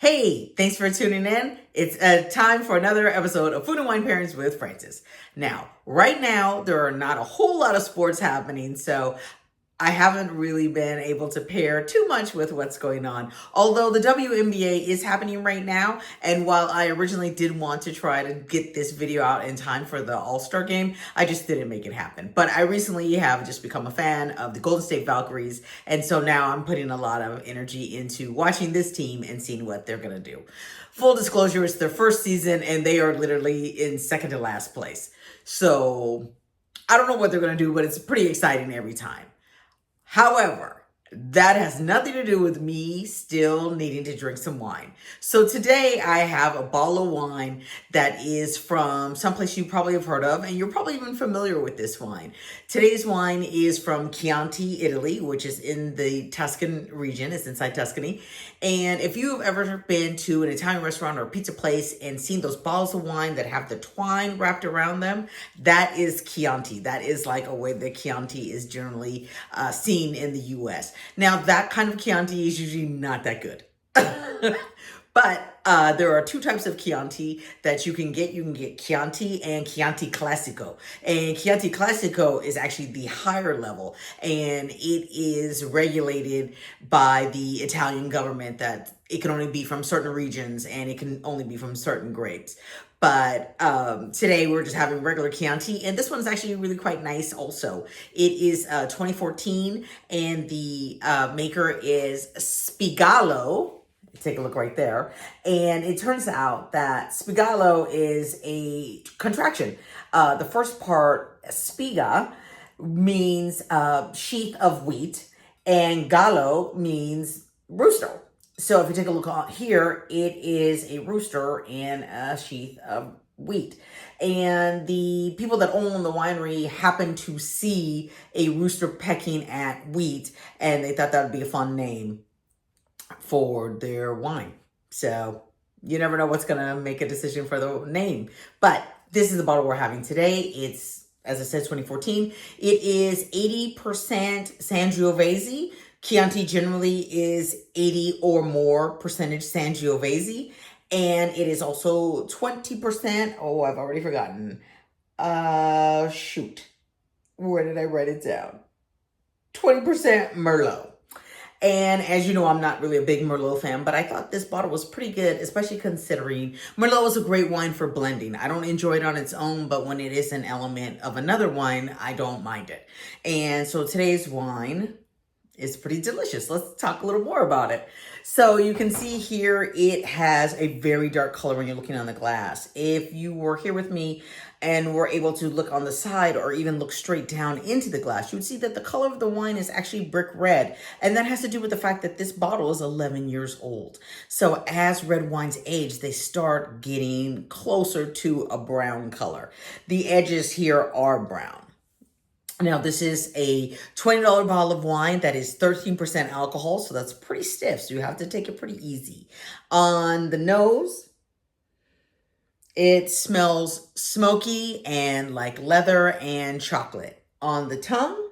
Hey, thanks for tuning in. It's time for another episode of Food and Wine Pairings with Francis. Now, right now, there are not a whole lot of sports happening, so I haven't really been able to pair too much with what's going on. Although the WNBA is happening right now, and while I originally did want to try to get this video out in time for the All-Star game, I just didn't make it happen. But I recently have just become a fan of the Golden State Valkyries, and so now I'm putting a lot of energy into watching this team and seeing what they're going to do. Full disclosure, it's their first season, and they are literally in second to last place. So I don't know what they're going to do, but it's pretty exciting every time. However, that has nothing to do with me still needing to drink some wine. So today I have a bottle of wine that is from someplace you probably have heard of, and you're probably even familiar with this wine. Today's wine is from Chianti, Italy, which is in the Tuscan region. It's inside Tuscany. And if you've ever been to an Italian restaurant or a pizza place and seen those bottles of wine that have the twine wrapped around them, that is Chianti. That is like a way that Chianti is generally seen in the U.S. Now, that kind of Chianti is usually not that good. But there are two types of Chianti that you can get. You can get Chianti and Chianti Classico. And Chianti Classico is actually the higher level. And it is regulated by the Italian government that it can only be from certain regions and it can only be from certain grapes. But today we're just having regular Chianti, and this one is actually really quite nice also. It is 2014, and the maker is Spigalo. Take a look right there. And it turns out that Spigalo is a contraction. The first part, spiga, means sheath of wheat, and gallo means rooster. So if you take a look out here, it is a rooster and a sheath of wheat. And the people that own the winery happen to see a rooster pecking at wheat, and they thought that would be a fun name for their wine. So you never know what's going to make a decision for the name. But this is the bottle we're having today. It's, as I said, 2014. It is 80% Sangiovese. Chianti generally is 80 or more percentage Sangiovese. And it is also 20%. Oh, I've already forgotten. Shoot. Where did I write it down? 20% Merlot. And as you know, I'm not really a big Merlot fan, but I thought this bottle was pretty good, especially considering Merlot is a great wine for blending. I don't enjoy it on its own, but when it is an element of another wine, I don't mind it. And so today's wine is pretty delicious. Let's talk a little more about it. So you can see here, it has a very dark color when you're looking on the glass. If you were here with me and were able to look on the side or even look straight down into the glass, you would see that the color of the wine is actually brick red. And that has to do with the fact that this bottle is 11 years old. So as red wines age, they start getting closer to a brown color. The edges here are brown. Now, this is a $20 bottle of wine that is 13% alcohol, so that's pretty stiff, so you have to take it pretty easy. On the nose, it smells smoky and like leather and chocolate. On the tongue,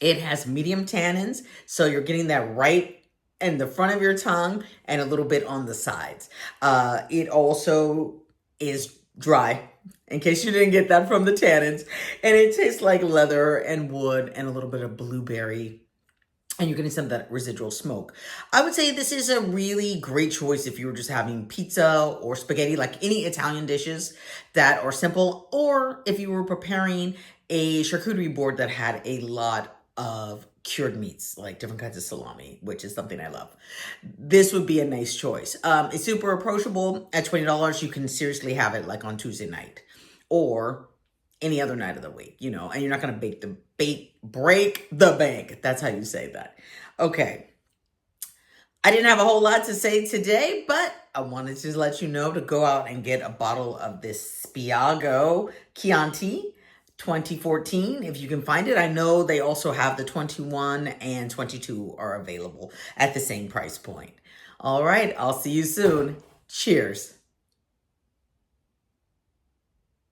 it has medium tannins, so you're getting that right in the front of your tongue and a little bit on the sides. It also is dry, in case you didn't get that from the tannins. And it tastes like leather and wood and a little bit of blueberry. And you're getting some of that residual smoke. I would say this is a really great choice if you were just having pizza or spaghetti, like any Italian dishes that are simple. Or if you were preparing a charcuterie board that had a lot of cured meats, like different kinds of salami, which is something I love. This would be a nice choice. It's super approachable. At $20, you can seriously have it like on Tuesday night or any other night of the week, you know, and you're not going to break the bank. That's how you say that. Okay. I didn't have a whole lot to say today, but I wanted to let you know to go out and get a bottle of this Spigalo Chianti 2014, if you can find it. I know they also have the 21 and 22 are available at the same price point. All right, I'll see you soon. Cheers.